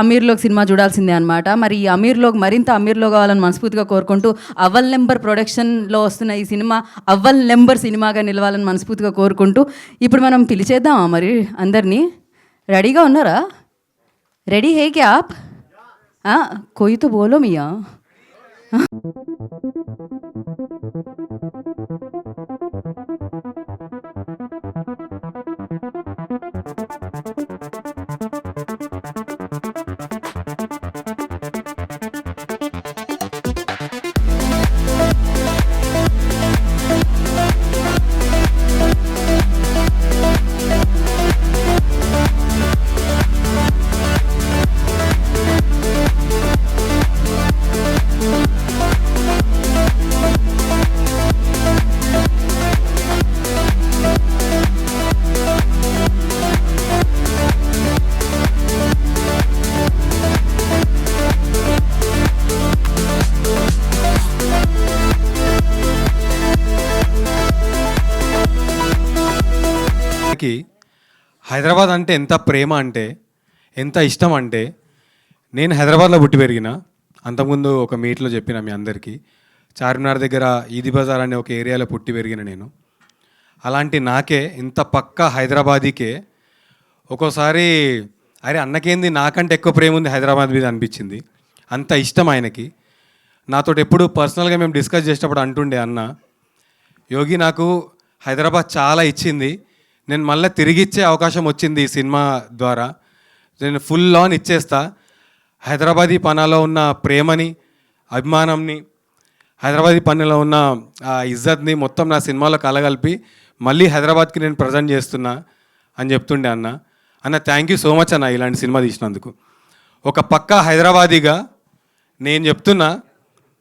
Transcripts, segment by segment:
అమీర్లోక్ cinema చూడాల్సిందే అనమాట. మరి ఈ అమీర్లోక్ మరింత అమీర్లో కావాలని మనస్ఫూర్తిగా కోరుకుంటూ అవ్వల్ నెంబర్ ప్రొడక్షన్లో వస్తున్న ఈ సినిమా అవ్వల్ నెంబర్ సినిమాగా నిలవాలని మనస్ఫూర్తిగా కోరుకుంటూ ఇప్పుడు మనం పిలిచేద్దామా మరి అందరినీ? రెడీగా ఉన్నారా? రెడీ హే క్యా ఆప్? కోయి తో బోలో మియా. హైదరాబాద్ అంటే ఎంత ప్రేమ అంటే ఎంత ఇష్టం అంటే, నేను హైదరాబాద్లో పుట్టి పెరిగిన. అంతకుముందు ఒక మీట్లో చెప్పిన మీ అందరికీ, చార్మినార్ దగ్గర ఈది బజార్ అనే ఒక ఏరియాలో పుట్టి పెరిగిన నేను. అలాంటి నాకే ఇంత పక్క హైదరాబాదీకే ఒక్కోసారి అరే అన్నకేంది నాకంటే ఎక్కువ ప్రేమ ఉంది హైదరాబాద్ మీద అనిపించింది. అంత ఇష్టం ఆయనకి. నాతో ఎప్పుడు పర్సనల్గా మేము డిస్కస్ చేసేటప్పుడు అంటుండే, అన్న యోగి నాకు హైదరాబాద్ చాలా ఇచ్చింది, నేను మళ్ళీ తిరిగి ఇచ్చే అవకాశం వచ్చింది ఈ సినిమా ద్వారా, నేను ఫుల్ ఆన్ ఇచ్చేస్తా. హైదరాబాదీ పనాలో ఉన్న ప్రేమని, అభిమానంని, హైదరాబాదీ పనిలో ఉన్న ఇజ్జత్ని మొత్తం నా సినిమాలో కలగలిపి మళ్ళీ హైదరాబాద్కి నేను ప్రజెంట్ చేస్తున్నా అని చెప్తుండే. అన్న థ్యాంక్ యూ సో మచ్ అన్న ఇలాంటి సినిమా తీసినందుకు. ఒక పక్క హైదరాబాదీగా నేను చెప్తున్నా,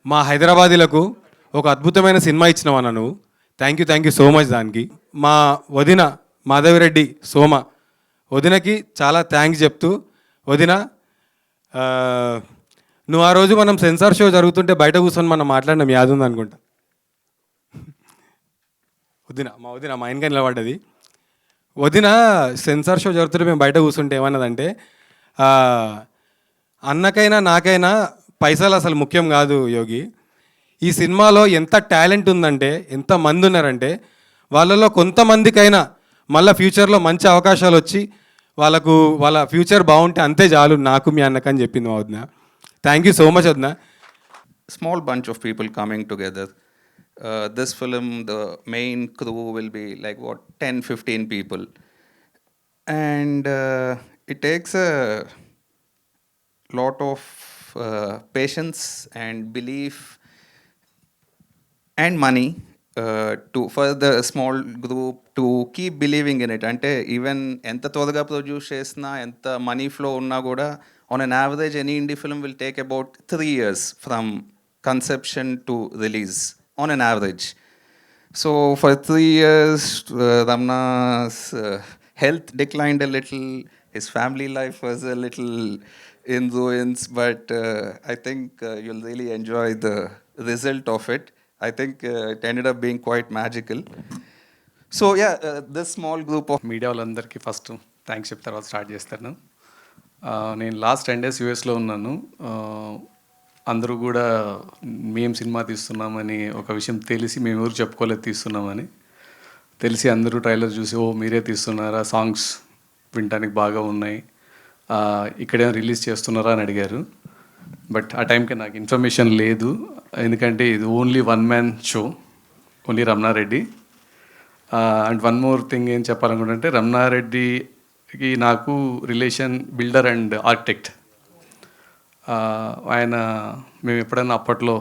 మా హైదరాబాదీలకు ఒక అద్భుతమైన సినిమా ఇచ్చినావన్న నువ్వు. థ్యాంక్ యూ సో మచ్ దానికి. మా వదిన మాధవిరెడ్డి సోమ వదినకి చాలా థ్యాంక్స్ చెప్తూ, వదిన నువ్వు ఆ రోజు మనం సెన్సార్ షో జరుగుతుంటే బయట కూర్చొని మనం మాట్లాడినాం, యాద ఉంది అనుకుంటా. మా వదిన మా ఆయనగా నిలబడ్డది. వదిన సెన్సార్ షో జరుగుతుంటే మేము బయట కూర్చుంటే ఏమన్నదంటే, అన్నకైనా నాకైనా పైసలు అసలు ముఖ్యం కాదు యోగి, ఈ సినిమాలో ఎంత టాలెంట్ ఉందంటే, ఎంత మంది ఉన్నారంటే వాళ్ళలో కొంతమందికైనా మళ్ళీ ఫ్యూచర్లో మంచి అవకాశాలు వచ్చి వాళ్ళ ఫ్యూచర్ బాగుంటే అంతే చాలు నాకు మీ అన్నకని చెప్పింది మా వదిన. థ్యాంక్ యూ సో మచ్ వదిన. Small bunch of people coming together. This film, the main crew will be like 10-15 people, and it takes a lot of patience and belief and money for the small group to keep believing in it. Ante even enta todaga produce chesna enta money flow unna kuda on an average any indie film will take about 3 years from conception to release on an average. So for 3 years Ramna's health declined a little, his family life was a little in ruins, but I think you'll really enjoy the result of it. I think it ended up being quite magical. So yeah, this small group of media వాళ్ళందరికీ first thanks చెప్తారు, తర్వాత start చేస్తాను. నేను last 10 days యూఎస్లో ఉన్నాను. అందరూ కూడా మేము సినిమా తీస్తున్నామని ఒక విషయం తెలిసి, మేము ఎవరు చెప్పుకోలేదు తీస్తున్నామని తెలిసి అందరూ ట్రైలర్ చూసి ఓ మీరే తీస్తున్నారా, సాంగ్స్ వినడానికి బాగా ఉన్నాయి, ఇక్కడేమో రిలీజ్ చేస్తున్నారా అని అడిగారు. బట్ ఆ టైంకి నాకు ఇన్ఫర్మేషన్ లేదు, ఎందుకంటే ఇది only 1 man show, only Ramana Reddy. And one more thing ఏం చెప్పాలనుకుంటే, రమణారెడ్డికి నాకు రిలేషన్ బిల్డర్ అండ్ ఆర్కిటెక్ట్. ఆయన మేము ఎప్పుడైనా అప్పట్లో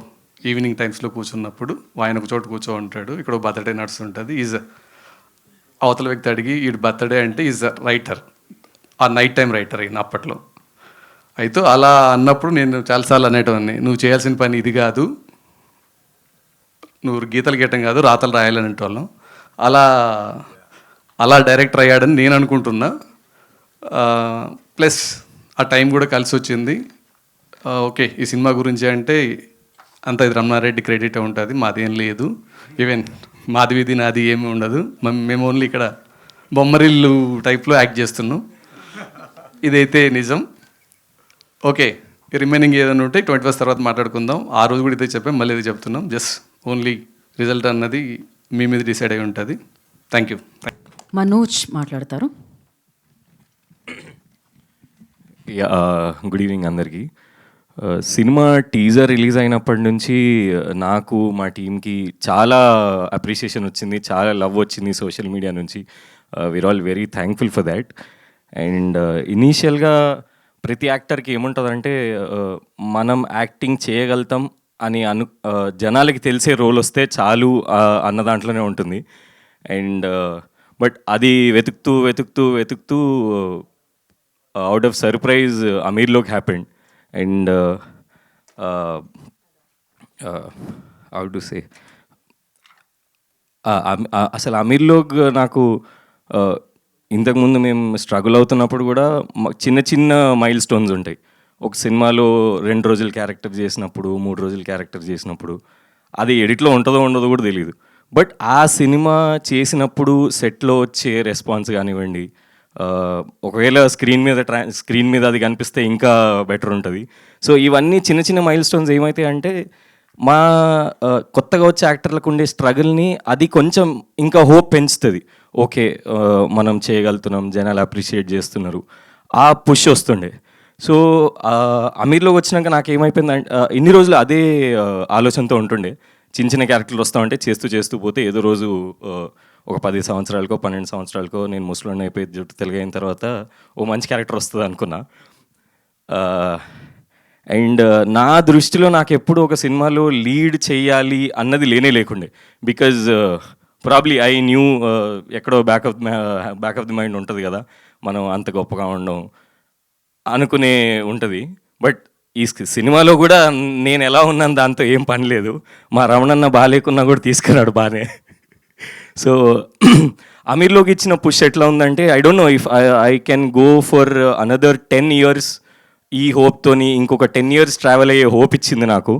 ఈవినింగ్ టైమ్స్లో కూర్చున్నప్పుడు ఆయన ఒక చోట కూర్చో ఉంటాడు, ఇక్కడ బర్త్డే నడుస్తుంటుంది. అవతల వ్యక్తి అడిగి ఈ బర్త్డే అంటే ఈజ్ రైటర్, ఆ నైట్ టైం రైటర్ అయిన అప్పట్లో. అయితే అలా అన్నప్పుడు నేను చాలాసార్లు అనేటవాడిని, నువ్వు చేయాల్సిన పని ఇది కాదు, నువ్వు గీతలు గీయటం కాదు రాతలు రాయాలని వాళ్ళం. అలా డైరెక్టర్ అయ్యాడని నేను అనుకుంటున్నా. ప్లస్ ఆ టైం కూడా కలిసి వచ్చింది. ఓకే, ఈ సినిమా గురించి అంటే అంత ఇది రమణారెడ్డి క్రెడిట్ ఉంటుంది, మాదేం లేదు. ఈవెన్ మాది వీధి నాది ఏమీ ఉండదు. మేము ఓన్లీ ఇక్కడ బొమ్మరిల్లు టైప్లో యాక్ట్ చేస్తున్నాం. ఇదైతే నిజం. ఓకే, రిమైనింగ్ ఏదైనా ఉంటే 21 తర్వాత మాట్లాడుకుందాం. ఆ రోజు కూడా ఇదే చెప్పాం, మళ్ళీ ఇది చెప్తున్నాం. జస్ట్ ఓన్లీ రిజల్ట్ అన్నది మీ మీద డిసైడ్ అయి ఉంటుంది. Thank you. మనోజ్ మాట్లాడతారు. గుడ్ ఈవినింగ్ అందరికీ. సినిమా టీజర్ రిలీజ్ అయినప్పటి నుంచి నాకు మా టీంకి చాలా అప్రిషియేషన్ వచ్చింది, చాలా లవ్ వచ్చింది సోషల్ మీడియా నుంచి. We're all very thankful for that. And ఇనీషియల్గా ప్రతి యాక్టర్కి ఏముంటుందంటే మనం యాక్టింగ్ చేయగలుగుతాం అని జనాలకి తెలిసే రోల్ వస్తే చాలు అన్న దాంట్లోనే ఉంటుంది. అండ్ బట్ అది వెతుకుతూ వెతుకుతూ వెతుకుతూ out of surprise Amir Lok happened, and how to say అసలు అమీర్ లోక్ నాకు ఇంతకుముందు మేము స్ట్రగుల్ అవుతున్నప్పుడు కూడా చిన్న చిన్న మైల్ స్టోన్స్ ఉంటాయి. ఒక సినిమాలో 2 రోజులు క్యారెక్టర్ చేసినప్పుడు, 3 రోజులు క్యారెక్టర్ చేసినప్పుడు అది ఎడిట్లో ఉంటుందో ఉండదో కూడా తెలియదు. బట్ ఆ సినిమా చేసినప్పుడు సెట్లో వచ్చే రెస్పాన్స్ కానివ్వండి, ఒకవేళ స్క్రీన్ మీద అది కనిపిస్తే ఇంకా బెటర్ ఉంటుంది. సో ఇవన్నీ చిన్న చిన్న మైల్ స్టోన్స్ ఏమైతాయి అంటే మా కొత్తగా వచ్చే యాక్టర్లకు ఉండే స్ట్రగుల్ని అది కొంచెం ఇంకా హోప్ పెంచుతుంది. ఓకే, మనం చేయగలుగుతున్నాం, జనాలు అప్రిషియేట్ చేస్తున్నారు, ఆ పుష్ వస్తుండే. సో అమీర్లోకి వచ్చినాక నాకు ఏమైపోయిందంటే ఇన్ని రోజులు అదే ఆలోచనతో ఉంటుండే. చిన్న చిన్న క్యారెక్టర్లు వస్తూ ఉంటే చేస్తూ పోతే ఏదో రోజు ఒక 10 సంవత్సరాలకో 12 సంవత్సరాలకో నేను ముసలోడిని అయిపోయి జుట్టు తెలుగైన తర్వాత ఓ మంచి క్యారెక్టర్ వస్తుంది అనుకున్నా. అండ్ నా దృష్టిలో నాకు ఎప్పుడు ఒక సినిమాలో లీడ్ చేయాలి అన్నది లేకుండే. బికాజ్ ప్రాబ్లీ ఐ న్యూ ఎక్కడో బ్యాక్ ఆఫ్ ది మైండ్ ఉంటుంది కదా, మనం అంత గొప్పగా ఉండం అనుకునే ఉంటుంది. బట్ ఈ సినిమాలో కూడా నేను ఎలా ఉన్నాను దాంతో ఏం పని లేదు. మా రమణన్న బాగాలేకున్నా కూడా తీసుకున్నాడు బాగానే. సో అమీర్లోకి ఇచ్చిన పుష్ ఎట్లా ఉందంటే I don't know if I can go for another 10 years. ఈ హోప్తోని ఇంకొక 10 years ట్రావెల్ అయ్యే హోప్ ఇచ్చింది నాకు.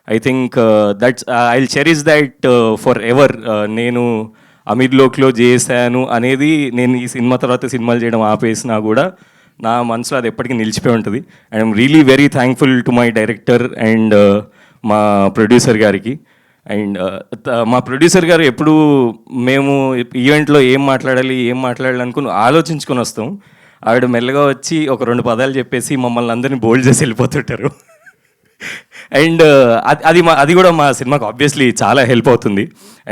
I think that's I will cherish that for ever. నేను అమీర్లోక్లో చేశాను అనేది నేను ఈ సినిమా తర్వాత సినిమాలు చేయడం ఆపేసినా కూడా నా మనసులో అది ఎప్పటికీ నిలిచిపోయి ఉంటుంది. I'm really very thankful to my director and మా ప్రొడ్యూసర్ గారికి. అండ్ మా ప్రొడ్యూసర్ గారు ఎప్పుడు మేము ఈవెంట్లో ఏం మాట్లాడాలి అనుకుని ఆలోచించుకొని వస్తాం. ఆవిడ మెల్లగా వచ్చి ఒక 2 పదాలు చెప్పేసి మమ్మల్ని అందరినీ బోల్డ్ చేసి వెళ్ళిపోతుంటారు. అండ్ అది కూడా మా సినిమాకి ఆబ్వియస్లీ చాలా హెల్ప్ అవుతుంది.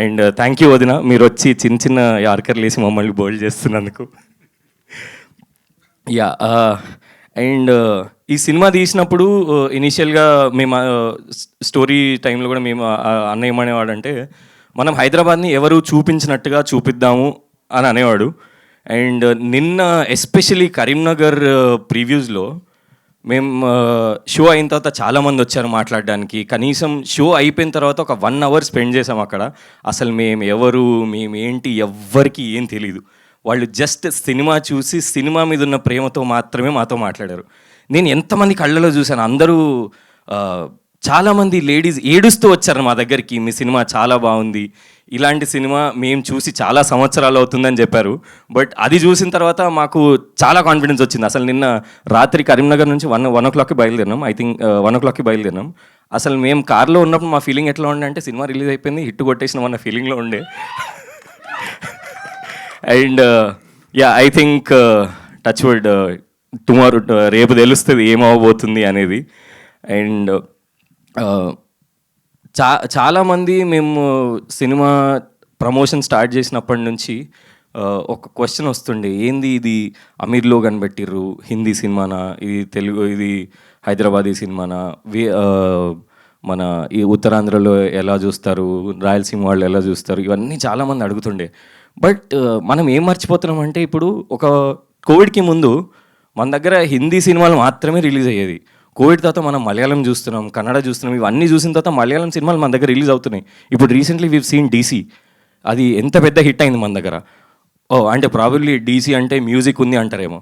అండ్ థ్యాంక్ యూ వదిన, మీరు వచ్చి చిన్న యార్కర్లు వేసి మమ్మల్ని బోల్డ్ చేస్తున్నందుకు. యా, అండ్ ఈ సినిమా తీసినప్పుడు ఇనీషియల్గా మేము స్టోరీ టైంలో కూడా మేము అన్న ఏమనేవాడంటే మనం హైదరాబాద్ని ఎవరు చూపించినట్టుగా చూపిద్దాము అని అనేవాడు. అండ్ నిన్న ఎస్పెషలీ కరీంనగర్ ప్రీవ్యూస్లో మేము షో అయిన తర్వాత చాలామంది వచ్చారు మాట్లాడడానికి. కనీసం షో అయిపోయిన తర్వాత ఒక 1 hour స్పెండ్ చేసాం అక్కడ. అసలు మేమేంటి ఎవ్వరికి ఏం తెలీదు. వాళ్ళు జస్ట్ సినిమా చూసి సినిమా మీద ఉన్న ప్రేమతో మాత్రమే మాతో మాట్లాడారు. నేను ఎంతమంది కళ్ళలో చూశాను, అందరూ చాలామంది లేడీస్ ఏడుస్తూ వచ్చారు మా దగ్గరికి, మీ సినిమా చాలా బాగుంది, ఇలాంటి సినిమా మేము చూసి చాలా సంవత్సరాలు అవుతుందని చెప్పారు. బట్ అది చూసిన తర్వాత మాకు చాలా కాన్ఫిడెన్స్ వచ్చింది. అసలు నిన్న రాత్రి కరీంనగర్ నుంచి 1 o'clockకి బయలుదేరినాం. I think 1 o'clockకి బయలుదేరినాం. అసలు మేము కార్లో ఉన్నప్పుడు మా ఫీలింగ్ ఎట్లా ఉండే అంటే సినిమా రిలీజ్ అయిపోయింది, హిట్ కొట్టేసినాం అన్న ఫీలింగ్లో ఉండే. And yeah, I think touch wood tomorrow రేపు తెలుస్తుంది ఏమవబోతుంది అనేది. అండ్ చాలామంది మేము సినిమా ప్రమోషన్ స్టార్ట్ చేసినప్పటి నుంచి ఒక క్వశ్చన్ వస్తుండే, ఏంది ఇది అమీర్లో కనిపెట్టిర్రు, హిందీ సినిమానా ఇది, తెలుగు ఇది హైదరాబాదీ సినిమానా, మన ఈ ఉత్తరాంధ్రలో ఎలా చూస్తారు, రాయలసీమ వాళ్ళు ఎలా చూస్తారు, ఇవన్నీ చాలామంది అడుగుతుండే. బట్ మనం ఏం మర్చిపోతున్నాం అంటే ఇప్పుడు ఒక కోవిడ్కి ముందు మన దగ్గర హిందీ సినిమాలు మాత్రమే రిలీజ్ అయ్యేది. కోవిడ్ తర్వాత మనం మలయాళం చూస్తున్నాం, కన్నడ చూస్తున్నాం. ఇవన్నీ చూసిన తర్వాత మలయాళం సినిమాలు మన దగ్గర రిలీజ్ అవుతున్నాయి. ఇప్పుడు రీసెంట్లీ వీవ్ సీన్ డీసీ, అది ఎంత పెద్ద హిట్ అయింది మన దగ్గర. అంటే ప్రాబబ్లీ డీసీ అంటే మ్యూజిక్ ఉంది అంటారేమో.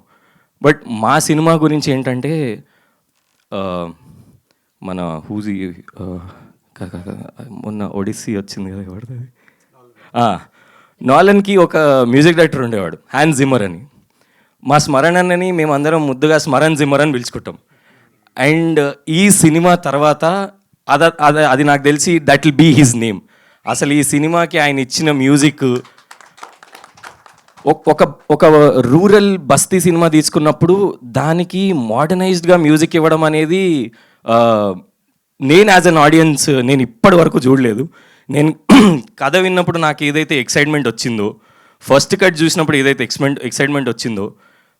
బట్ మా సినిమా గురించి ఏంటంటే మన హూజీ మొన్న ఒడిస్సీ వచ్చింది కదా ఎవరిది నాలన్కి ఒక మ్యూజిక్ డైరెక్టర్ ఉండేవాడు హ్యాన్ జిమ్మర్ అని. మా స్మరణ్ అన్నని మేమందరం ముద్దుగా స్మరణ్ జిమ్మర్ అని పిలుచుకుంటాం. అండ్ ఈ సినిమా తర్వాత అది నాకు తెలిసి that will be his name. అసలు ఈ సినిమాకి ఆయన ఇచ్చిన మ్యూజిక్ ఒక రూరల్ బస్తీ సినిమా తీసుకున్నప్పుడు దానికి మోడర్నైజ్డ్గా మ్యూజిక్ ఇవ్వడం అనేది నేను యాజ్ అన్ ఆడియన్స్ నేను ఇప్పటి వరకు చూడలేదు. నేను కథ విన్నప్పుడు నాకు ఏదైతే ఎక్సైట్మెంట్ వచ్చిందో, ఫస్ట్ కట్ చూసినప్పుడు ఏదైతే ఎక్సైట్మెంట్ వచ్చిందో,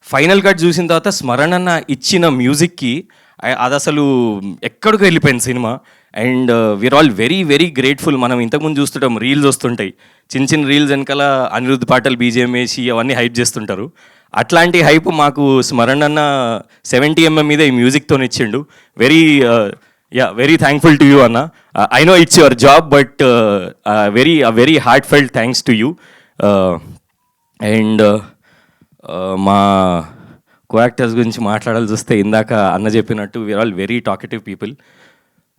ఫైనల్ కట్ చూసిన తర్వాత స్మరణ్ అన్న ఇచ్చిన మ్యూజిక్కి అది అసలు ఎక్కడికి వెళ్ళిపోయింది సినిమా. And we're all very very grateful. మనం ఇంతకుముందు చూస్తుంటాం, రీల్స్ వస్తుంటాయి, చిన్న రీల్స్ వెనకాల అనిరుద్ధ్ పాటలు బీజిఎం వేసి అవన్నీ హైప్ చేస్తుంటారు. అట్లాంటి హైప్ మాకు స్మరణ్ అన్న 70mm మీద ఈ మ్యూజిక్తో ఇచ్చిండు. వెరీ థ్యాంక్ఫుల్ టు యూ అన్న. I know it's your job but very heartfelt thanks to you. And మా కో యాక్టర్స్ గురించి మాట్లాడాల్సి వస్తే ఇందాక అన్న చెప్పినట్టు we're all very talkative people.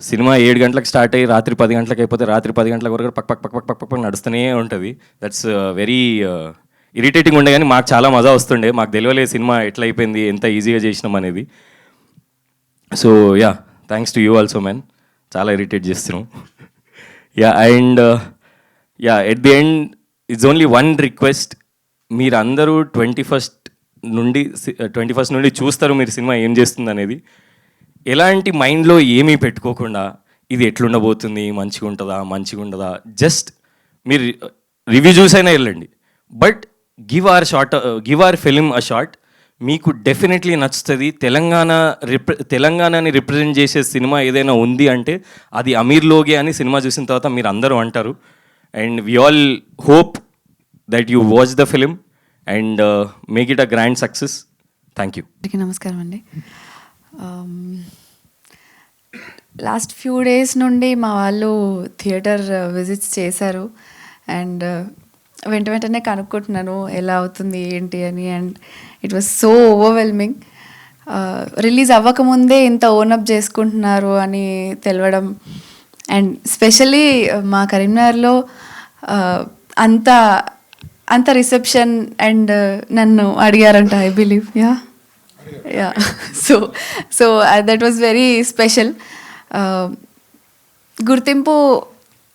సినిమా 7 గంటలకు స్టార్ట్ అయ్యి రాత్రి 10 గంటలకు అయిపోతే రాత్రి 10 గంటల వరకు పక్క నడుస్తూనే ఉంటుంది. దట్స్ వెరీ ఇరిటేటింగ్ ఉండే, కానీ మాకు చాలా మజా వస్తుండే. మాకు తెలియలేదు సినిమా ఎట్లా అయిపోయింది, ఎంత ఈజీగా చేసినాం అనేది. So yeah, thanks to you also man, చాలా ఇరిటేట్ చేస్తున్నాం. Yeah, and yeah, at the end it's only one request. మీరు అందరూ 21st నుండి చూస్తారు మీరు సినిమా ఏం చేస్తుంది అనేది. ఎలాంటి మైండ్లో ఏమీ పెట్టుకోకుండా ఇది ఎట్లుండబోతుంది, మంచిగా ఉంటుందా, జస్ట్ మీరు రివ్యూ చూసైనా వెళ్ళండి. But give our film a shot. మీకు డెఫినెట్లీ నచ్చుతుంది. తెలంగాణని రిప్రజెంట్ చేసే సినిమా ఏదైనా ఉంది అంటే అది అమీర్ లోగే అని సినిమా చూసిన తర్వాత మీరు అందరూ అంటారు. And we all hope that you watch the film and make it a grand success. Thank you. నమస్కారం అండి. లాస్ట్ ఫ్యూ డేస్ నుండి మా వాళ్ళు థియేటర్ విజిట్స్ చేశారు అండ్ వెంటనే కనుక్కుంటున్నాను ఎలా అవుతుంది ఏంటి అని. And it was so overwhelming. Release అవ్వకముందే ఇంత ఓనప్ చేసుకుంటున్నారు అని తెలవడం. అండ్ స్పెషల్లీ మా కరీంనగర్లో అంత రిసెప్షన్ అండ్ నన్ను అడిగారంట, I believe. Yeah so that was very special. గుర్తింపు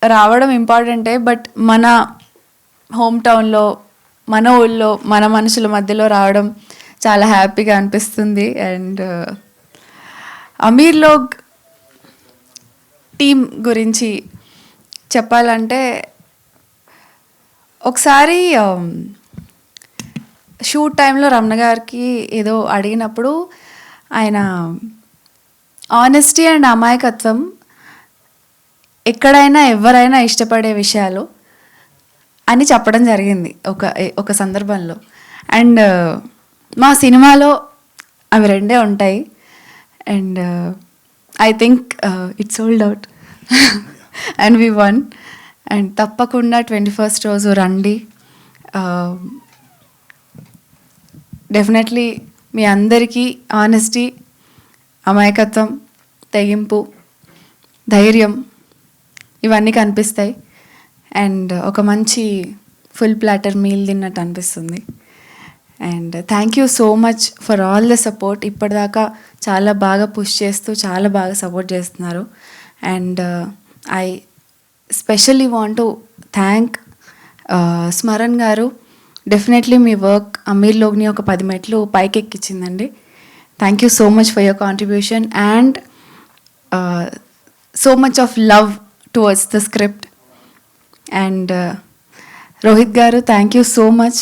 రావడం ఇంపార్టెంటే, బట్ మన హోమ్ టౌన్లో, మన ఊళ్ళో, మన మనుషుల మధ్యలో రావడం చాలా హ్యాపీగా అనిపిస్తుంది. అండ్ అమీర్ లోగ్ టీమ్ గురించి చెప్పాలంటే, ఒకసారి షూట్ టైంలో రమణ గారికి ఏదో అడిగినప్పుడు ఆయన ఆనెస్టీ అండ్ అమాయకత్వం ఎక్కడైనా ఎవరైనా ఇష్టపడే విషయాలు అని చెప్పడం జరిగింది ఒక సందర్భంలో. అండ్ మా సినిమాలో అవి రెండే ఉంటాయి. And I think it's sold out and V one. And తప్పకుండా 21st రోజు రండి. డెఫినెట్లీ మీ అందరికీ ఆనెస్టీ, అమాయకత్వం, తెగింపు, ధైర్యం ఇవన్నీ కనిపిస్తాయి. అండ్ ఒక మంచి ఫుల్ ప్లాటర్ మీల్ తిన్నట్టు అనిపిస్తుంది. And thank you so much for all the support. ఇప్పటిదాకా చాలా బాగా పుష్ చేస్తూ చాలా బాగా సపోర్ట్ చేస్తున్నారు. And I specially want to thank Smaran గారు. డెఫినెట్లీ మీ వర్క్ అమీర్ లోగ్ని ఒక 10 మెట్లు పైకి ఎక్కించిందండి. Thank you so much for your contribution and so much of love towards the script. And Rohit గారు, థ్యాంక్ యూ సో మచ్.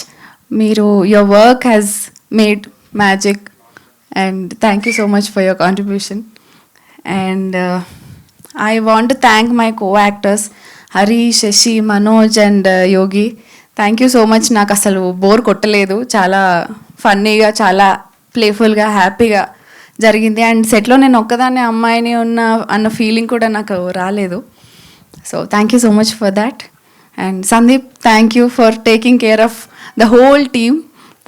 మీరు your work has made magic and thank you so much for your contribution. And I want to thank my co-actors Harish, Shashi, Manoj and Yogi. Thank you so much. నాకు అసలు bore కొట్టలేదు. చాలా ఫన్నీగా, చాలా ప్లేఫుల్గా, హ్యాపీగా జరిగింది. And సెట్లో నేను ఒక్కదాన్ని అమ్మాయిని అన్న ఫీలింగ్ కూడా నాకు రాలేదు. So thank you so much for that. And Sandeep, thank you for taking care of the whole team.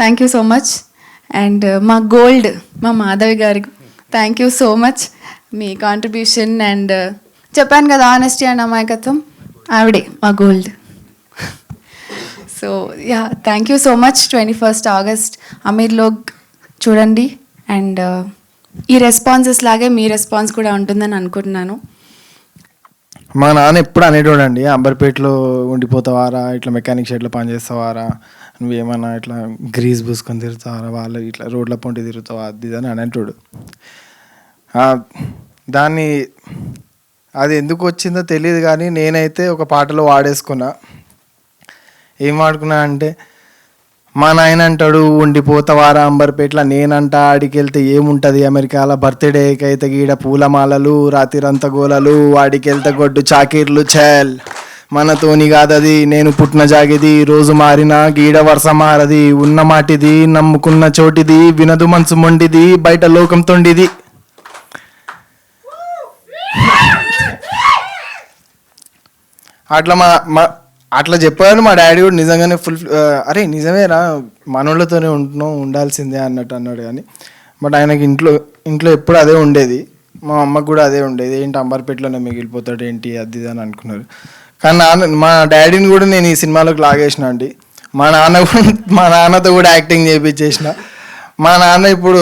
Thank you so much. And మా గోల్డ్ మా మాధవి గారికి థ్యాంక్ యూ సో మచ్. మీ కాంట్రిబ్యూషన్ అండ్ చెప్పాను కదా ఆనెస్టీ అండ్ అమాయకత్వం, ఆవిడే మా gold. So yeah, thank you so much. 21st August Ameerlog చూడండి. అండ్ ఈ రెస్పాన్సెస్ లాగే మీ రెస్పాన్స్ కూడా ఉంటుందని అనుకుంటున్నాను. మా నాన్న ఎప్పుడు అనేటోడండి, అంబర్పేటలో ఉండిపోతావారా, ఇట్లా మెకానిక్ షెడ్లో పని చేస్తావారా, నువ్వేమన్నా ఇట్లా గ్రీస్ పూసుకొని తిరుగుతావారా, వాళ్ళు ఇట్లా రోడ్ల పొంటి తిరుగుతావా, అది ఇది అని అనేటోడు. దాన్ని అది ఎందుకు వచ్చిందో తెలియదు కానీ నేనైతే ఒక పాటలో వాడేసుకున్నా. ఏం వాడుకున్నా అంటే, మా నాయన అంటాడు ఉండిపోతావారా అంబర్పేట్ల, నేనంట ఆడికి వెళ్తే ఏముంటుంది అమెరికాలో, బర్త్డేకి అయితే గీడ పూలమాలలు, రాత్రిరంత గోలలు, వాడికి వెళ్తే గొడ్డు చాకీర్లు, ఛల్ మనతోని కాదది, నేను పుట్టిన జాగిది, రోజు మారినా గీడ వరుస మారది, ఉన్న మాటిది నమ్ముకున్న చోటిది, వినదు మనసు మొండిది, బయట లోకం తొండిది. అట్లా అట్లా చెప్పాను మా డాడీ కూడా నిజంగానే ఫుల్ అరే నిజమేరా మనోళ్ళతోనే ఉండాల్సిందే అన్నట్టు అన్నాడు. కానీ బట్ ఆయనకి ఇంట్లో ఎప్పుడు అదే ఉండేది, మా అమ్మకు కూడా అదే ఉండేది, ఏంటి అంబర్పేటలోనే మిగిలిపోతాడు ఏంటి అది ఇది అని అనుకున్నారు. కానీ మా డాడీని కూడా నేను ఈ సినిమాలోకి లాగేసిన అండి. మా నాన్నతో కూడా యాక్టింగ్ చేయించేసిన. మా నాన్న ఇప్పుడు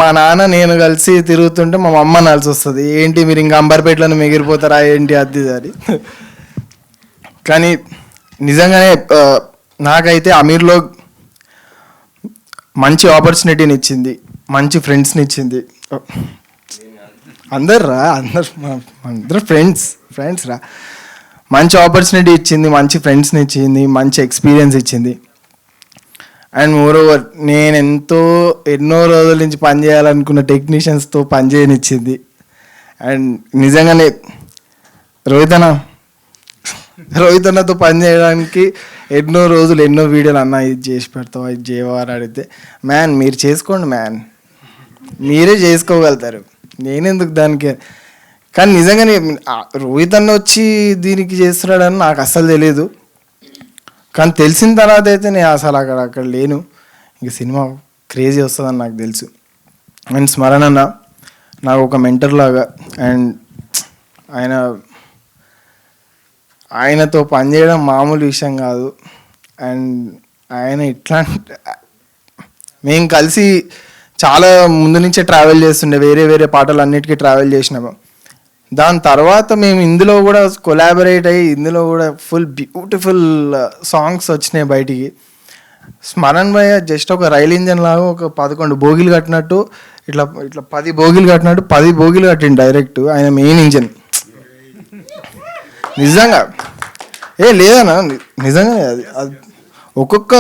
మా నాన్న నేను కలిసి తిరుగుతుంటే మా అమ్మ నాల్సి వస్తుంది, ఏంటి మీరు ఇంకా అంబర్పేటలోనే మిగిలిపోతారా ఏంటి అది అని. కానీ నిజంగానే నాకైతే అమీర్లో మంచి ఆపర్చునిటీని ఇచ్చింది, మంచి ఫ్రెండ్స్ని ఇచ్చింది. అందరు ఫ్రెండ్స్ రా, మంచి ఆపర్చునిటీ ఇచ్చింది, మంచి ఫ్రెండ్స్ని ఇచ్చింది, మంచి ఎక్స్పీరియన్స్ ఇచ్చింది. అండ్ మోరోవర్ నేను ఎన్నో రోజుల నుంచి పనిచేయాలనుకున్న టెక్నీషియన్స్తో పనిచేయనిచ్చింది. అండ్ నిజంగానే రోహిత్ అన్నతో పనిచేయడానికి ఎన్నో రోజులు ఎన్నో వీడియోలు అన్న ఇది చేసి పెడతావా ఇది చేయవారు అడిగితే, మ్యాన్ మీరు చేసుకోండి మ్యాన్, మీరే చేసుకోగలుగుతారు, నేనెందుకు దానికి. కానీ నిజంగానే రోహిత్ అన్న వచ్చి దీనికి చేస్తున్నాడని నాకు అస్సలు తెలియదు. కానీ తెలిసిన తర్వాత అయితే నేను అసలు అక్కడ లేను, ఇంక సినిమా క్రేజీ వస్తుందని నాకు తెలుసు. అండ్ స్మరణ అన్న నాకు ఒక మెంటర్ లాగా. అండ్ ఆయనతో పనిచేయడం మామూలు విషయం కాదు. అండ్ ఆయన మేము కలిసి చాలా ముందు నుంచే ట్రావెల్ చేస్తుండే, వేరే పాటలు అన్నిటికీ ట్రావెల్ చేసినాము. దాని తర్వాత మేము ఇందులో కూడా కొలాబరేట్ అయ్యి ఇందులో కూడా ఫుల్ బ్యూటిఫుల్ సాంగ్స్ వచ్చినాయి బయటికి. స్మరణ్ భయ్య జస్ట్ ఒక రైల్ ఇంజన్ లాగా ఒక 11 బోగీలు కట్టినట్టు ఇట్లా 10 బోగీలు కట్టినట్టు 10 బోగీలు కట్టిండు డైరెక్ట్. ఆయన మెయిన్ ఇంజన్ నిజంగా లేదన్నా, నిజంగానే అది ఒక్కొక్క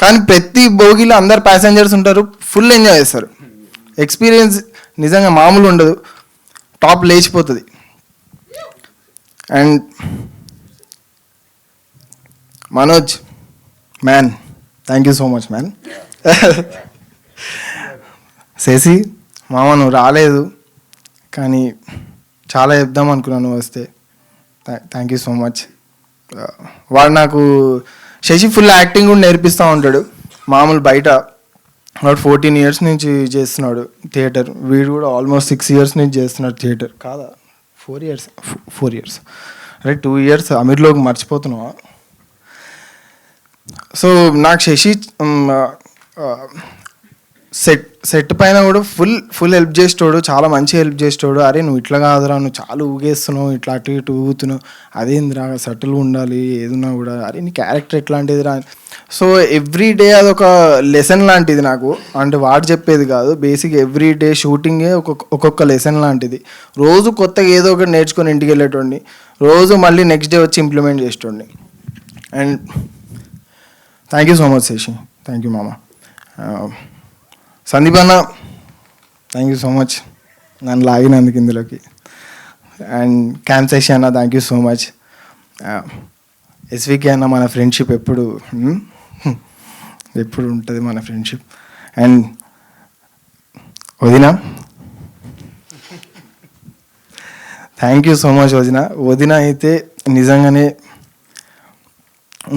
కానీ ప్రతి బోగీలో అందరు ప్యాసింజర్స్ ఉంటారు, ఫుల్ ఎంజాయ్ చేస్తారు. ఎక్స్పీరియన్స్ నిజంగా మామూలు ఉండదు, టాప్ లేచిపోతుంది. And Manoj man, thank you so much man. Shashi మామ నువ్వు రాలేదు కానీ చాలా చెప్దాం అనుకున్నాను వస్తే, థ్యాంక్ యూ సో మచ్. వాడు నాకు శశి ఫుల్ యాక్టింగ్ కూడా నేర్పిస్తూ ఉంటాడు మామూలు బయట. వాడు 14 years నుంచి చేస్తున్నాడు థియేటర్, వీడు కూడా ఆల్మోస్ట్ 6 years నుంచి చేస్తున్నాడు థియేటర్. కాదా 4 years అరే 2 years అమీర్లోకి మర్చిపోతున్నావా. సో నాకు శశి సెట్ పైన కూడా ఫుల్ హెల్ప్ చేసేటోడు, చాలా మంచి హెల్ప్ చేసేటోడు. అరే నువ్వు ఇట్లా కాదురా, నువ్వు చాలా ఊగేస్తున్నావు, ఇట్లా అటు ఇటు ఊగుతున్నావు, అదేందిరా సటిల్గా ఉండాలి ఏదున్నా కూడా, అరే నీ క్యారెక్టర్ ఎట్లాంటిదిరా. సో ఎవ్రీ డే అదొక లెసన్ లాంటిది నాకు, అంటే వాడు చెప్పేది కాదు, బేసిక్ ఎవ్రీ డే షూటింగే ఒక్కొక్క లెసన్ లాంటిది. రోజు కొత్తగా ఏదో ఒకటి నేర్చుకొని ఇంటికి వెళ్ళేటోడిని, రోజు మళ్ళీ నెక్స్ట్ డే వచ్చి ఇంప్లిమెంట్ చేసేటోడిని. And thank you so much Shashi, thank you మామ. సందీప్ అన్న థ్యాంక్ యూ సో మచ్ నన్ను లాగినందుకు ఇందులోకి. అండ్ క్యాంప్ శశి అన్న thank you so much. SVK అన్న మన ఫ్రెండ్షిప్ ఎప్పుడు ఉంటుంది మన ఫ్రెండ్షిప్. అండ్ వదిన థ్యాంక్ యూ సో మచ్ వదిన అయితే నిజంగానే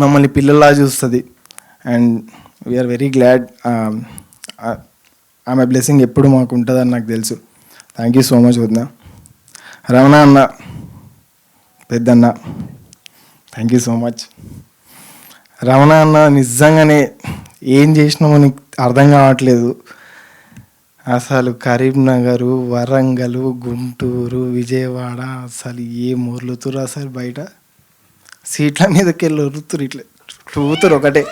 మమ్మల్ని పిల్లల్లా చూస్తుంది. And we're very glad. ఆమె బ్లెస్సింగ్ ఎప్పుడు మాకు ఉంటుందని నాకు తెలుసు. థ్యాంక్ యూ సో మచ్ వదిన. రమణ అన్న, పెద్దన్న, thank you so much. Ramana అన్న నిజంగానే ఏం చేసినామో నీకు అర్థం కావట్లేదు. అసలు కరీంనగర్, వరంగల్, గుంటూరు, విజయవాడ అసలు ఏ మొర్లుతురు అసలు బయట సీట్ల మీదకి వెళ్ళి ఉరుతురు, ఇట్లా రూతురు ఒకటే.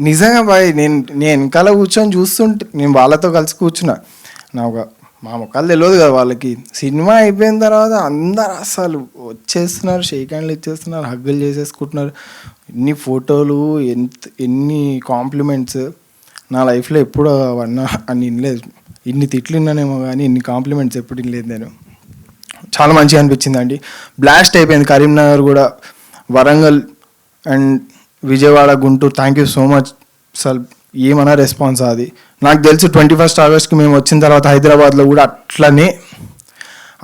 నిజంగా బాయ్, నేను వెనకాల కూర్చొని చూస్తుంటే, నేను వాళ్ళతో కలిసి కూర్చున్నా. మా ముఖాలు తెలియదు కదా వాళ్ళకి. సినిమా అయిపోయిన తర్వాత అందరు అసలు వచ్చేస్తున్నారు, షేక్ హ్యాండ్లు ఇచ్చేస్తున్నారు, హగ్గులు చేసేసుకుంటున్నారు. ఎన్ని ఫోటోలు, ఎన్ని కాంప్లిమెంట్స్. నా లైఫ్లో ఎప్పుడు అవన్నా అన్ని వినలేదు. ఇన్ని తిట్లు విన్నానేమో కానీ ఇన్ని కాంప్లిమెంట్స్ ఎప్పుడు వినలేదు నేను. చాలా మంచిగా అనిపించింది అండి. బ్లాస్ట్ అయిపోయింది కరీంనగర్ కూడా, Warangal and Vijayawada, Guntur. Thank you so much sir. ఏమన్నా రెస్పాన్స్ అది నాకు తెలుసు. 21 ఆగస్ట్కి మేము వచ్చిన తర్వాత హైదరాబాద్లో కూడా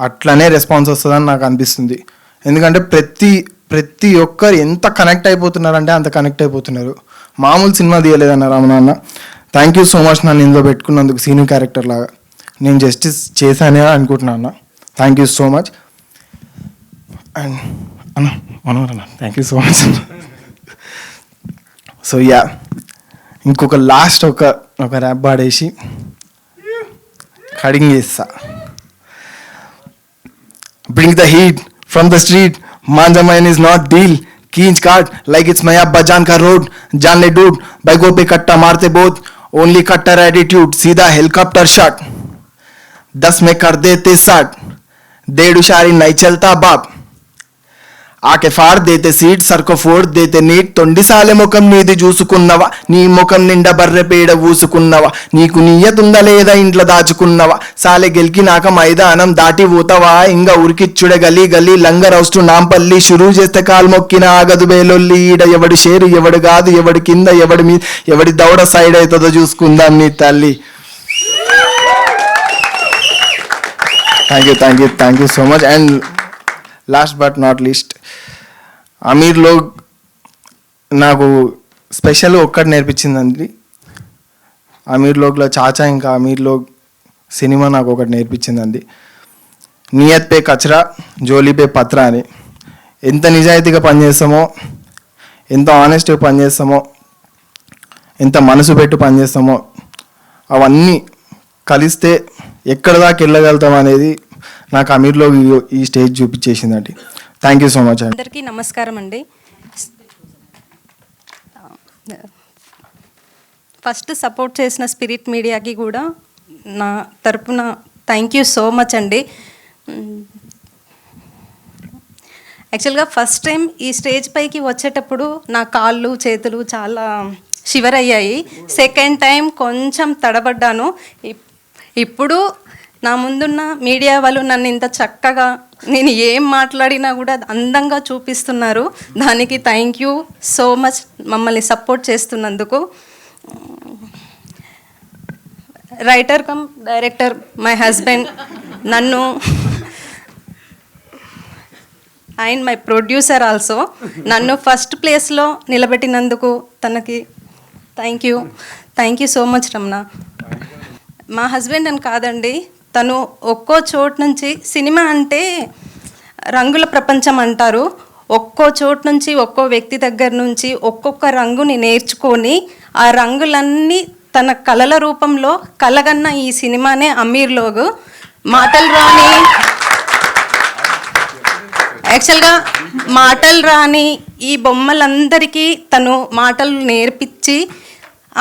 అట్లనే రెస్పాన్స్ వస్తుందని నాకు అనిపిస్తుంది. ఎందుకంటే ప్రతి ఒక్కరు ఎంత కనెక్ట్ అయిపోతున్నారంటే అంత కనెక్ట్ అయిపోతున్నారు. మామూలు సినిమా తీయలేదన్న రమణ అన్న. థ్యాంక్ యూ సో మచ్ నన్ను ఇందులో పెట్టుకున్నందుకు. సీనియర్ క్యారెక్టర్ లాగా నేను జస్టిస్ చేశానే అనుకుంటున్నాను అన్న. Thank you so much. And అన్న మనోహర్ అన్న, thank you so much. So yeah, ఇంకొక లాస్ట్ ఒక ర్యాప్ పాడేసి కడింగ్ చేస్తా. Bring the heat from the street. Manja mine is not deal. Keench card like it's Maya Bajan ka road. Janle dude, baigo pe katta marte both. Only cutter attitude. Seedha helicopter shot. 10 में कर देते 60. 1.5 उशारी नहीं चलता बाप. ఆకే far దేతే seat సర్కో four దేతే neat. 20 సాలే ముఖం నీది చూసుకున్నవా, నీ ముఖం నిండా బర్రె పేడ ఊసుకున్నవా, నీకు నీయతుందా లేదా ఇంట్లో దాచుకున్నవా, సాలే గెలికినాక మైదానం దాటి పోతావా, ఇంకా ఉరికిచ్చుడే గలీ గలీ లంగర్ హౌస్టు నాంపల్లి, షురూ చేస్తే కాలు మొక్కిన ఆగదు బేలొల్లి, ఈడ ఎవడి షేరు ఎవడు కాదు, ఎవడి కింద ఎవడి మీద, ఎవడి దౌడ సైడ్ అవుతుందో చూసుకుందాం నీ తల్లి. Thank you so much. And last but not least, అమీర్లో నాకు స్పెషల్ ఒక్కటి నేర్పించిందండి. అమీర్లోగ్లో చాచా ఇంకా అమీర్లో సినిమా నాకు ఒకటి నేర్పించిందండి. నియత్ పే కచరా, జోలీ పే పత్రా అని. ఎంత నిజాయితీగా పనిచేస్తామో, ఎంత ఆనెస్ట్గా పనిచేస్తామో, ఎంత మనసు పెట్టి పనిచేస్తామో, అవన్నీ కలిస్తే ఎక్కడ దాకా వెళ్ళగలుగుతాం అనేది నాకు అమీర్లో ఈ స్టేజ్ చూపించేసిందండి. థ్యాంక్ యూ సో మచ్ అండి. అందరికీ నమస్కారం అండి. ఫస్ట్ సపోర్ట్ చేసిన స్పిరిట్ మీడియాకి కూడా నా తరపున థ్యాంక్ యూ సో మచ్ అండి. యాక్చువల్గా ఫస్ట్ టైం ఈ స్టేజ్ పైకి వచ్చేటప్పుడు నా కాళ్ళు చేతులు చాలా షివర్ అయ్యాయి. సెకండ్ టైం కొంచెం తడబడ్డాను. ఇప్పుడు నా ముందున్న మీడియా వాళ్ళు నన్ను ఇంత చక్కగా నేను ఏం మాట్లాడినా కూడా అందంగా చూపిస్తున్నారు. దానికి థ్యాంక్ యూ సో మచ్ మమ్మల్ని సపోర్ట్ చేస్తున్నందుకు. Writer cum director my husband, నన్ను అండ్ మై ప్రొడ్యూసర్ ఆల్సో నన్ను ఫస్ట్ ప్లేస్లో నిలబెట్టినందుకు తనకి thank you so much Ramana. మా హస్బెండ్ అని కాదండి, తను ఒక్కో చోటు నుంచి, సినిమా అంటే రంగుల ప్రపంచం అంటారు, ఒక్కో చోటు నుంచి ఒక్కో వ్యక్తి దగ్గర నుంచి ఒక్కొక్క రంగుని నేర్చుకొని ఆ రంగులన్నీ తన కళల రూపంలో కలగన్న ఈ సినిమానే అమీర్లోగ్. మాటలు రాని ఈ బొమ్మలందరికీ తను మాటలు నేర్పించి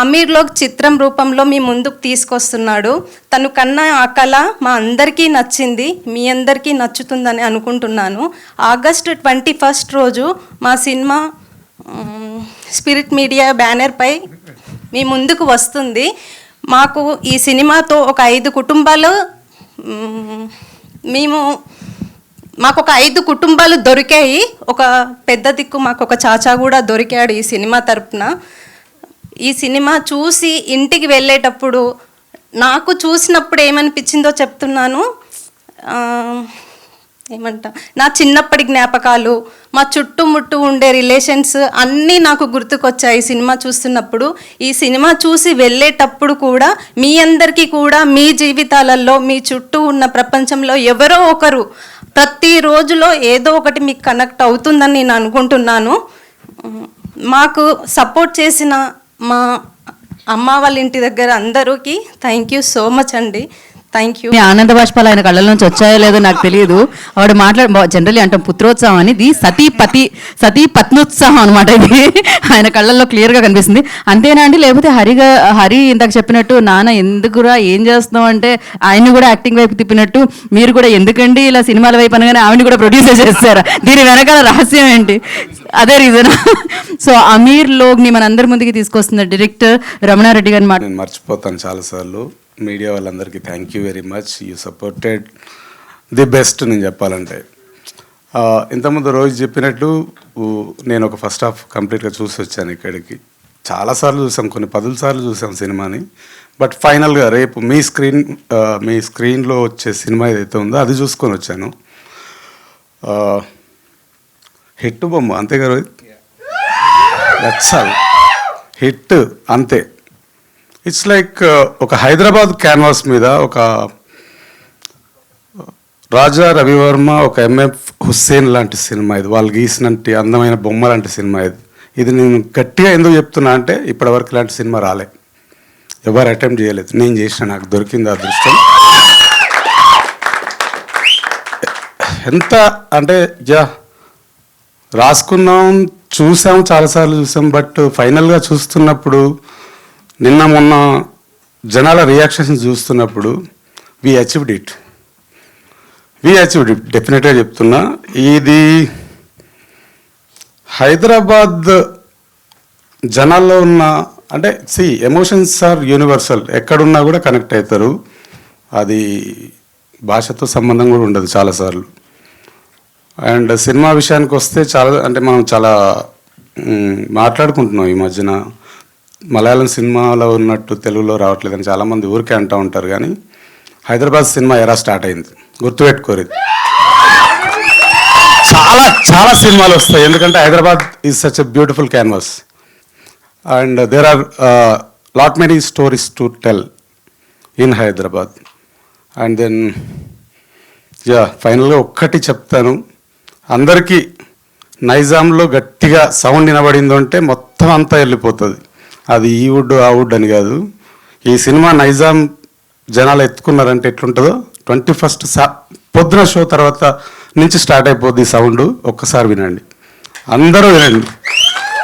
అమీర్లోగ్ చిత్రం రూపంలో మీ ముందుకు తీసుకొస్తున్నాడు. తను కన్నా ఆ కళ మా అందరికీ నచ్చింది, మీ అందరికీ నచ్చుతుందని అనుకుంటున్నాను. ఆగస్టు 21 రోజు మా సినిమా స్పిరిట్ మీడియా బ్యానర్పై మీ ముందుకు వస్తుంది. మాకు ఈ సినిమాతో ఒక 5 కుటుంబాలు మాకు ఒక 5 కుటుంబాలు దొరికాయి. ఒక పెద్ద దిక్కు మాకు ఒక చాచా కూడా దొరికాడు ఈ సినిమా తరపున. ఈ సినిమా చూసి ఇంటికి వెళ్ళేటప్పుడు నాకు చూసినప్పుడు ఏమనిపించిందో చెప్తున్నాను. ఏమంటా నా చిన్నప్పటి జ్ఞాపకాలు, మా చుట్టుముట్టు ఉండే రిలేషన్స్ అన్నీ నాకు గుర్తుకొచ్చాయి సినిమా చూస్తున్నప్పుడు. ఈ సినిమా చూసి వెళ్ళేటప్పుడు కూడా మీ అందరికీ కూడా మీ జీవితాలలో, మీ చుట్టూ ఉన్న ప్రపంచంలో ఎవరో ఒకరు ప్రతి రోజులో ఏదో ఒకటి మీకు కనెక్ట్ అవుతుందని నేను అనుకుంటున్నాను. మాకు సపోర్ట్ చేసిన మా అమ్మ వాళ్ళ ఇంటి దగ్గర అందరికీ థ్యాంక్ యూ సో మచ్ అండి. Thank you. మీ ఆనంద బాష్పాలు ఆయన కళ్ళ నుంచి వచ్చాయో లేదో నాకు తెలియదు. ఆవిడ జనరల్లీ అంటాం పుత్రోత్సాహం అని, ఇది సతీ పత్నోత్సాహం అనమాట. ఇది ఆయన కళ్ళల్లో క్లియర్గా కనిపిస్తుంది. అంతేనా అండి, లేకపోతే హరి ఇందాక చెప్పినట్టు నాన్న ఎందుకురా ఏం చేస్తున్నావు అంటే ఆయన్ని కూడా యాక్టింగ్ వైపు తిప్పినట్టు మీరు కూడా ఎందుకండి ఇలా సినిమాల వైపు అనగానే ఆవిడని కూడా ప్రొడ్యూసర్ చేస్తారా? దీని వెనకాల రహస్యం ఏంటి? అదే రీజన్. సో అమీర్ లోగ్ని మన అందరి ముందుకి తీసుకొస్తున్న డైరెక్టర్ రమణారెడ్డి గారిని నేను మర్చిపోతాను చాలాసార్లు. మీడియా వాళ్ళందరికీ thank you very much. You supported the best. నేను చెప్పాలంటే ఇంతకుముందు రోజు చెప్పినట్టు నేను ఒక ఫస్ట్ హాఫ్ కంప్లీట్గా చూసి వచ్చాను ఇక్కడికి. చాలాసార్లు చూసాం, కొన్ని 10 సార్లు చూసాం సినిమాని. బట్ ఫైనల్గా రేపు మీ స్క్రీన్లో వచ్చే సినిమా ఏదైతే ఉందో అది చూసుకొని వచ్చాను. హిట్ బొమ్మ అంతే కదా, నచ్చాలి హిట్ అంతే. ఇట్స్ లైక్ ఒక హైదరాబాద్ క్యాన్వాస్ మీద ఒక రాజా రవివర్మ, ఒక ఎంఎఫ్ హుస్సేన్ లాంటి సినిమా ఇది. వాళ్ళు గీసినట్టు అందమైన బొమ్మ లాంటి సినిమా ఇది. ఇది నేను గట్టిగా ఎందుకు చెప్తున్నా అంటే ఇప్పటివరకు ఇలాంటి సినిమా రాలే, ఎవరు అటెంప్ట్ చేయలేదు. నేను చేసిన, నాకు దొరికింది అదృష్టం. ఎంత అంటే రాసుకున్నాం, చూసాం, చాలాసార్లు చూసాం. బట్ ఫైనల్గా చూస్తున్నప్పుడు, నిన్న మొన్న జనాల రియాక్షన్స్ చూస్తున్నప్పుడు వీ అచీవ్డ్ ఇట్. డెఫినెట్గా చెప్తున్నా. ఇది హైదరాబాద్ జనాల్లో ఉన్న అంటే ఎమోషన్స్ ఆర్ యూనివర్సల్. ఎక్కడున్నా కూడా కనెక్ట్ అవుతారు. అది భాషతో సంబంధం కూడా ఉండదు చాలాసార్లు. అండ్ సినిమా విషయానికి వస్తే మనం చాలా మాట్లాడుకుంటున్నాం ఈ మధ్యన. మలయాళం సినిమాలో ఉన్నట్టు తెలుగులో రావట్లేదని చాలామంది ఊరికే అంటూ ఉంటారు. కానీ హైదరాబాద్ సినిమా ఎరా స్టార్ట్ అయింది, గుర్తుపెట్టుకోరు. చాలా చాలా సినిమాలు వస్తాయి, ఎందుకంటే Hyderabad is such a beautiful canvas. And there are lot many stories to tell in Hyderabad. And then ఫైనల్గా ఒక్కటి చెప్తాను, అందరికీ నైజాంలో గట్టిగా సౌండ్ వినబడిందో అంటే మొత్తం అంతా వెళ్ళిపోతుంది. అది ఈ వుడ్ ఆ వుడ్ అని కాదు. ఈ సినిమా నైజాం జనాలు ఎత్తుకున్నారంటే ఎట్లుంటుందో 21st పొద్దున షో తర్వాత నుంచి స్టార్ట్ అయిపోద్ది సౌండ్. ఒక్కసారి వినండి, అందరూ వినండి.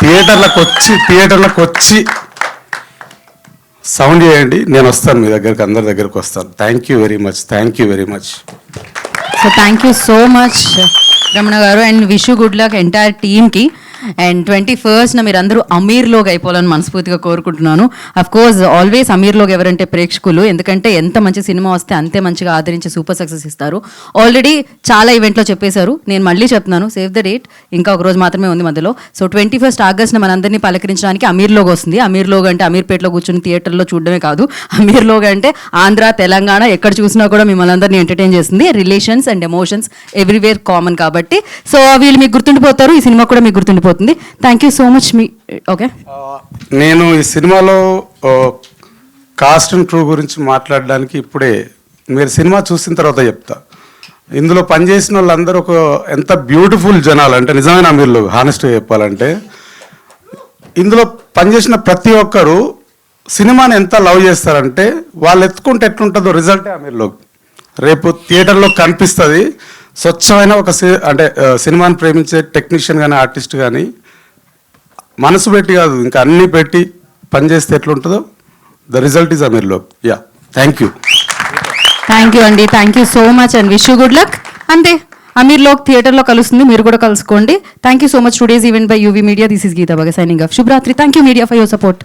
థియేటర్లకు వచ్చి సౌండ్ చేయండి. నేను వస్తాను మీ దగ్గరికి, అందరి దగ్గరికి వస్తాను. Thank you very much. So thank you so much Ramana గారు, and wish you good luck entire టీమ్కి. అండ్ 21st మీరు అందరూ అమీర్లోకి అయిపోవాలని మనస్ఫూర్తిగా కోరుకుంటున్నాను. అఫ్ కోర్స్ ఆల్వేస్ అమీర్లోకి ఎవరంటే ప్రేక్షకులు, ఎందుకంటే ఎంత మంచి సినిమా వస్తే అంతే మంచిగా ఆదరించి సూపర్ సక్సెస్ ఇస్తారు. ఆల్రెడీ చాలా ఈవెంట్లో చెప్పేశారు, నేను మళ్ళీ చెప్తున్నాను, సేవ్ ద డేట్. ఇంకా ఒక రోజు మాత్రమే ఉంది మధ్యలో. సో 21st ఆగస్ట్న మనందరినీ పలకరించడానికి అమీర్లోకి వస్తుంది. అమీర్లోగ్ అంటే అమీర్పేటలో కూర్చుని థియేటర్లో చూడడమే కాదు, అమీర్లోగ్ అంటే ఆంధ్ర తెలంగాణ ఎక్కడ చూసినా కూడా మిమ్మల్ని అందరినీ ఎంటర్టైన్ చేస్తుంది. Relations and emotions everywhere common కాబట్టి. సో వీళ్ళు మీకు గుర్తుండిపోతారు, ఈ సినిమా కూడా మీకు గుర్తుండిపోతుంది. Thank you so much. Okay, నేను ఈ సినిమాలో కాస్ట్ అండ్ క్రూ గురించి మాట్లాడడానికి ఇప్పుడే, మీరు సినిమా చూసిన తర్వాత చెప్తా. ఇందులో పనిచేసిన వాళ్ళందరూ ఎంత బ్యూటిఫుల్ జనాలు అంటే నిజమైన అమీర్లు. హానెస్ట్గా చెప్పాలంటే ఇందులో పనిచేసిన ప్రతి ఒక్కరు సినిమాని ఎంత లవ్ చేస్తారంటే వాళ్ళు ఎత్తుకుంటే ఎట్లుంటుందో రిజల్టే అమీర్లో రేపు థియేటర్లో కనిపిస్తుంది. స్వచ్ఛమైన అంటే సినిమాని ప్రేమించే టెక్నీషియన్ కానీ ఆర్టిస్ట్ కానీ మనసు పెట్టి కాదు ఇంకా అన్నీ పెట్టి పనిచేస్తే ఎట్లుంటుందో ద రిజల్ట్ ఈజ్ అమీర్లో. థ్యాంక్ యూ అండి, thank you so much and wish you good luck. అంతే, అమీర్లోక్ థియేటర్లో కలుస్తుంది, మీరు కూడా కలుసుకోండి. Thank you so much. Today's event by UV media. This is Geetha బగ సైనింగ్ ఆఫ్. శుభరాత్రి. Thank you media for your support.